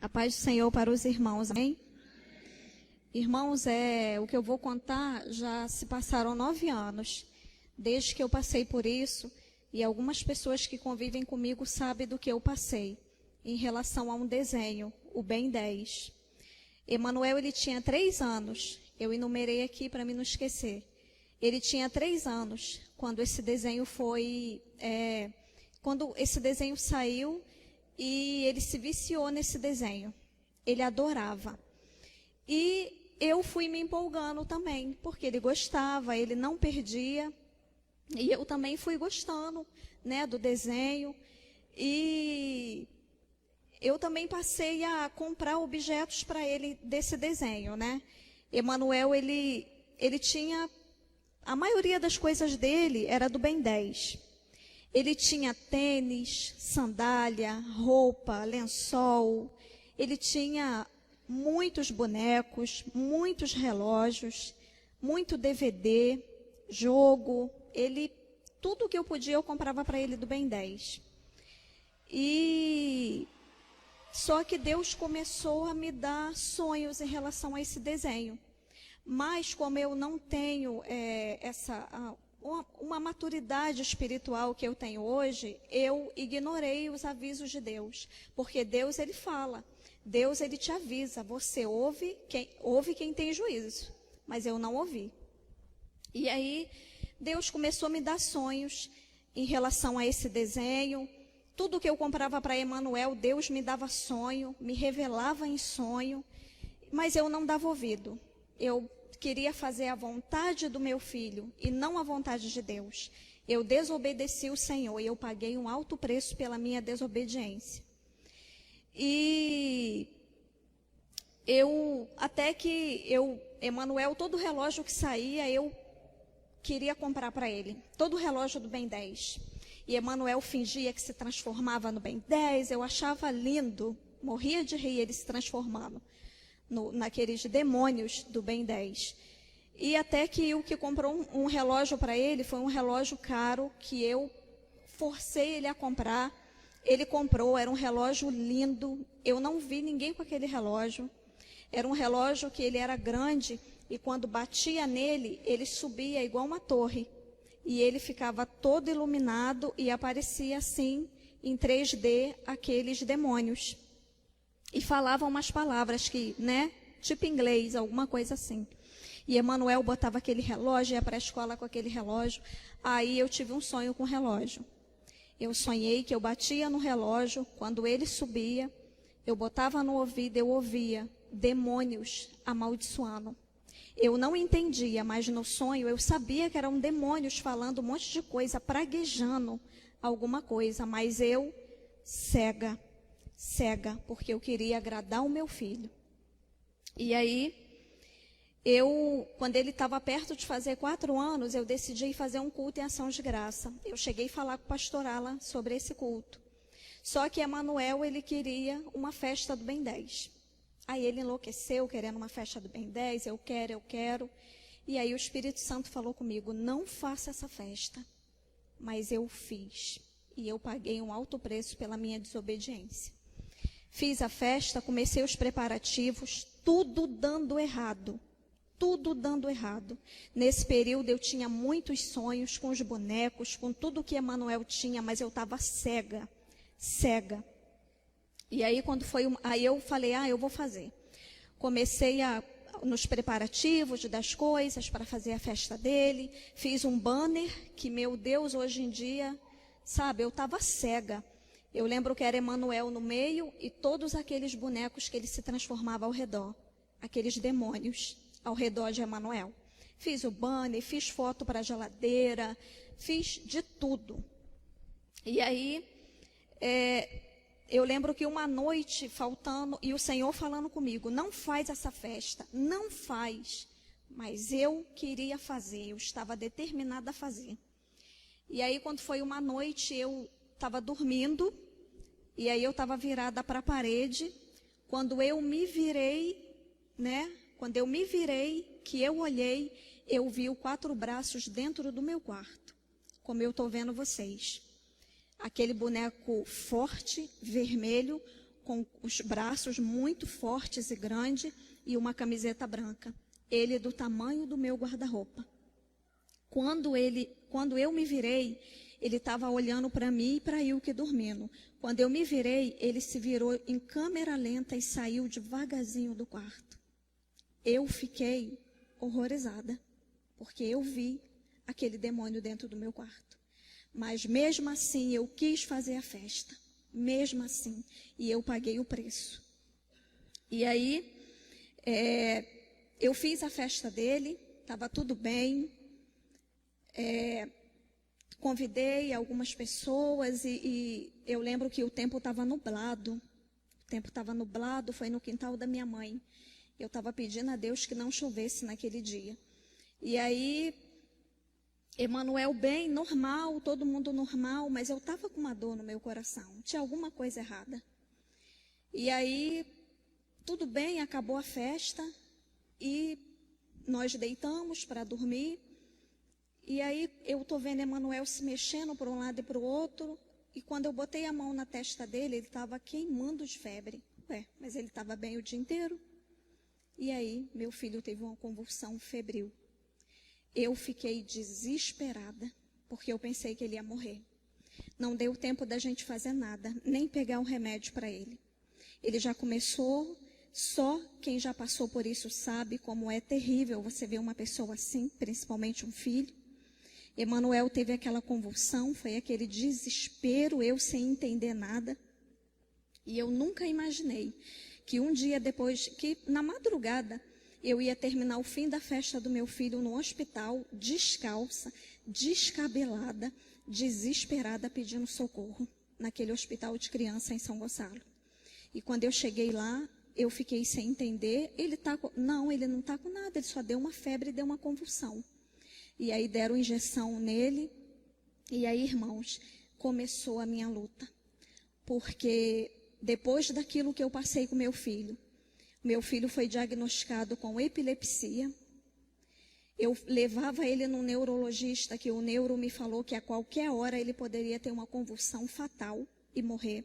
A paz do Senhor para os irmãos, amém? Irmãos, o que eu vou contar, já se passaram 9 anos, desde que eu passei por isso, e algumas pessoas que convivem comigo sabem do que eu passei, em relação a um desenho, o Ben 10. Emanuel, ele tinha 3 anos, eu enumerei aqui para me não esquecer. Ele tinha 3 anos, quando esse desenho quando esse desenho saiu, e ele se viciou nesse desenho. Ele adorava. E eu fui me empolgando também, porque ele gostava, ele não perdia. E eu também fui gostando, né, do desenho. E eu também passei a comprar objetos para ele desse desenho, né? Emanuel, ele tinha... A maioria das coisas dele era do Ben 10. Ele tinha tênis, sandália, roupa, lençol. Ele tinha muitos bonecos, muitos relógios, muito DVD, jogo. Tudo que eu podia, eu comprava para ele do Ben 10. Só que Deus começou a me dar sonhos em relação a esse desenho. Mas como eu não tenho uma maturidade espiritual que eu tenho hoje, eu ignorei os avisos de Deus. Porque Deus, ele fala. Deus, ele te avisa. Você ouve quem tem juízo. Mas eu não ouvi. E aí, Deus começou a me dar sonhos em relação a esse desenho. Tudo que eu comprava para Emanuel, Deus me dava sonho, me revelava em sonho. Mas eu não dava ouvido. Eu queria fazer a vontade do meu filho e não a vontade de Deus. Eu desobedeci o Senhor e eu paguei um alto preço pela minha desobediência. E Emanuel, todo relógio que saía, eu queria comprar para ele. Todo relógio do Ben 10. E Emanuel fingia que se transformava no Ben 10, eu achava lindo, morria de rir ele se transformando naqueles demônios do Ben 10. E até que o que comprou um relógio para ele foi um relógio caro que eu forcei ele a comprar. Ele comprou, era um relógio lindo. Eu não vi ninguém com aquele relógio. Era um relógio que ele era grande e quando batia nele, ele subia igual uma torre. E ele ficava todo iluminado e aparecia assim, em 3D, aqueles demônios. E falavam umas palavras que, né, tipo inglês, alguma coisa assim. E Emanuel botava aquele relógio, ia para a escola com aquele relógio. Aí eu tive um sonho com o relógio. Eu sonhei que eu batia no relógio, quando ele subia, eu botava no ouvido, eu ouvia demônios amaldiçoando. Eu não entendia, mas no sonho eu sabia que eram demônios falando um monte de coisa, praguejando alguma coisa, mas eu, cega, porque eu queria agradar o meu filho. E aí, quando ele estava perto de fazer 4 anos, eu decidi fazer um culto em ação de graça. Eu cheguei a falar com o pastor Alan sobre esse culto. Só que Emanuel, ele queria uma festa do Ben 10. Aí ele enlouqueceu, querendo uma festa do Ben 10, eu quero. E aí o Espírito Santo falou comigo, não faça essa festa. Mas eu fiz. E eu paguei um alto preço pela minha desobediência. Fiz a festa, comecei os preparativos, tudo dando errado. Nesse período eu tinha muitos sonhos com os bonecos, com tudo que Emanuel tinha, mas eu estava cega. E aí aí eu falei, eu vou fazer. Comecei nos preparativos das coisas para fazer a festa dele. Fiz um banner que, meu Deus, hoje em dia, sabe, eu estava cega. Eu lembro que era Emanuel no meio e todos aqueles bonecos que ele se transformava ao redor. Aqueles demônios ao redor de Emanuel. Fiz o banner, fiz foto para a geladeira, fiz de tudo. E aí, eu lembro que uma noite faltando, e o Senhor falando comigo, não faz essa festa, não faz. Mas eu queria fazer, eu estava determinada a fazer. E aí, quando foi uma noite, eu estava dormindo, e aí eu estava virada para a parede. Quando eu me virei, né? Quando eu me virei, que eu olhei, eu vi 4 braços dentro do meu quarto, como eu estou vendo vocês. Aquele boneco forte, vermelho, com os braços muito fortes e grandes e uma camiseta branca. Ele do tamanho do meu guarda-roupa. Quando eu me virei, ele estava olhando para mim e para Ilke dormindo. Quando eu me virei, ele se virou em câmera lenta e saiu devagarzinho do quarto. Eu fiquei horrorizada, porque eu vi aquele demônio dentro do meu quarto. Mas mesmo assim, eu quis fazer a festa. Mesmo assim. E eu paguei o preço. E aí, eu fiz a festa dele, estava tudo bem. Convidei algumas pessoas e eu lembro que o tempo estava nublado. O tempo estava nublado, foi no quintal da minha mãe. Eu estava pedindo a Deus que não chovesse naquele dia. E aí, Emanuel bem, normal, todo mundo normal, mas eu estava com uma dor no meu coração. Tinha alguma coisa errada. E aí, tudo bem, acabou a festa e nós deitamos para dormir. E aí, eu estou vendo Emanuel se mexendo para um lado e para o outro. E quando eu botei a mão na testa dele, ele estava queimando de febre. Mas ele estava bem o dia inteiro. E aí, meu filho teve uma convulsão febril. Eu fiquei desesperada, porque eu pensei que ele ia morrer. Não deu tempo da gente fazer nada, nem pegar um remédio para ele. Ele já começou, só quem já passou por isso sabe como é terrível você ver uma pessoa assim, principalmente um filho. Emanuel teve aquela convulsão, foi aquele desespero, eu sem entender nada. E eu nunca imaginei que um dia depois, que na madrugada, eu ia terminar o fim da festa do meu filho no hospital, descalça, descabelada, desesperada, pedindo socorro, naquele hospital de criança em São Gonçalo. E quando eu cheguei lá, eu fiquei sem entender. Não, ele não está com nada, ele só deu uma febre e deu uma convulsão. E aí deram injeção nele. E aí, irmãos, começou a minha luta. Porque depois daquilo que eu passei com meu filho foi diagnosticado com epilepsia. Eu levava ele no neurologista, que o neuro me falou que a qualquer hora ele poderia ter uma convulsão fatal e morrer.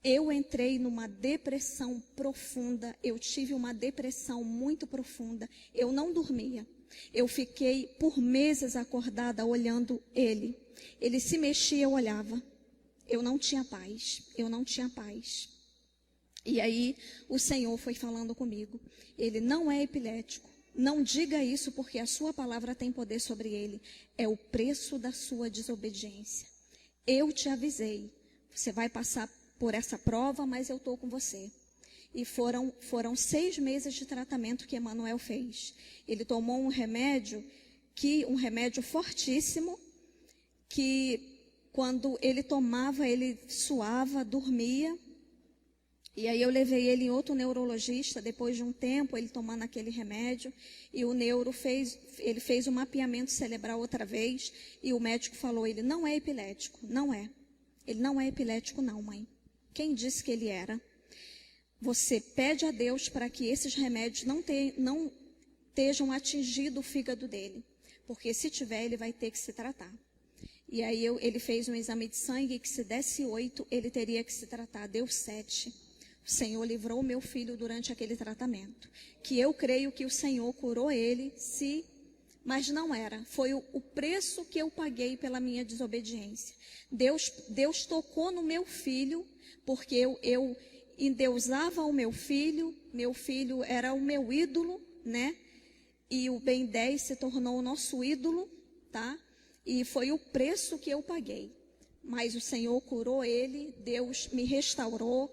Eu entrei numa depressão profunda, eu tive uma depressão muito profunda. Eu não dormia. Eu fiquei por meses acordada olhando ele. Ele se mexia, eu olhava. Eu não tinha paz, eu não tinha paz. E aí o Senhor foi falando comigo. Ele não é epilético. Não diga isso porque a sua palavra tem poder sobre ele. É o preço da sua desobediência. Eu te avisei. Você vai passar por essa prova, mas eu estou com você. E foram 6 meses de tratamento que Emanuel fez. Ele tomou um remédio fortíssimo, que quando ele tomava, ele suava, dormia. E aí eu levei ele em outro neurologista, depois de um tempo, ele tomando aquele remédio, e o neuro fez um mapeamento cerebral outra vez, e o médico falou, ele não é epilético, não é. Ele não é epilético não, mãe. Quem disse que ele era? Você pede a Deus para que esses remédios não estejam atingindo o fígado dele, porque se tiver, ele vai ter que se tratar. E aí ele fez um exame de sangue, que se desse 8, ele teria que se tratar, deu 7. O Senhor livrou meu filho durante aquele tratamento. Que eu creio que o Senhor curou ele, mas não era. Foi o preço que eu paguei pela minha desobediência. Deus tocou no meu filho, porque eu endeusava o meu filho era o meu ídolo, né? E o Ben 10 se tornou o nosso ídolo, tá? E foi o preço que eu paguei. Mas o Senhor curou ele, Deus me restaurou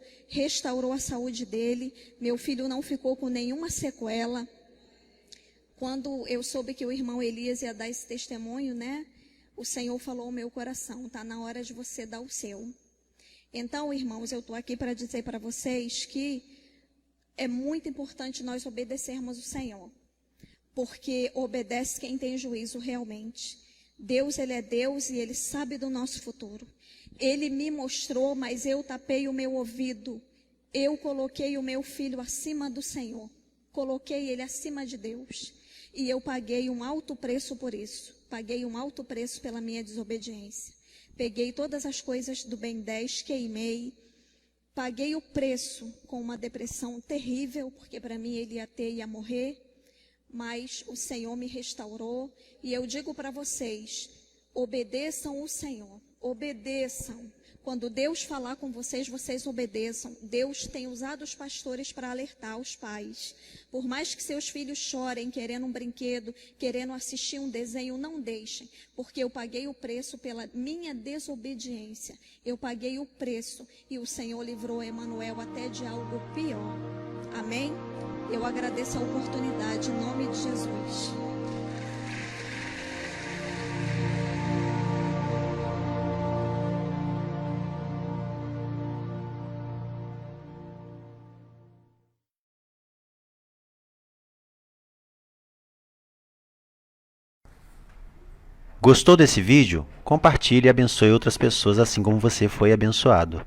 a saúde dele. Meu filho não ficou com nenhuma sequela. Quando eu soube que o irmão Elias ia dar esse testemunho, né? O Senhor falou ao meu coração, tá na hora de você dar o seu. Então, irmãos, eu estou aqui para dizer para vocês que é muito importante nós obedecermos o Senhor. Porque obedece quem tem juízo realmente. Deus, Ele é Deus e Ele sabe do nosso futuro. Ele me mostrou, mas eu tapei o meu ouvido. Eu coloquei o meu filho acima do Senhor. Coloquei ele acima de Deus. E eu paguei um alto preço por isso. Paguei um alto preço pela minha desobediência. Peguei todas as coisas do Ben 10, queimei. paguei o preço com uma depressão terrível, porque para mim ele ia morrer, mas o Senhor me restaurou. E eu digo para vocês, obedeçam o Senhor, obedeçam. Quando Deus falar com vocês, vocês obedeçam. Deus tem usado os pastores para alertar os pais. Por mais que seus filhos chorem, querendo um brinquedo, querendo assistir um desenho, não deixem. Porque eu paguei o preço pela minha desobediência. Eu paguei o preço e o Senhor livrou Emanuel até de algo pior. Amém? Eu agradeço a oportunidade em nome de Jesus. Gostou desse vídeo? Compartilhe e abençoe outras pessoas assim como você foi abençoado.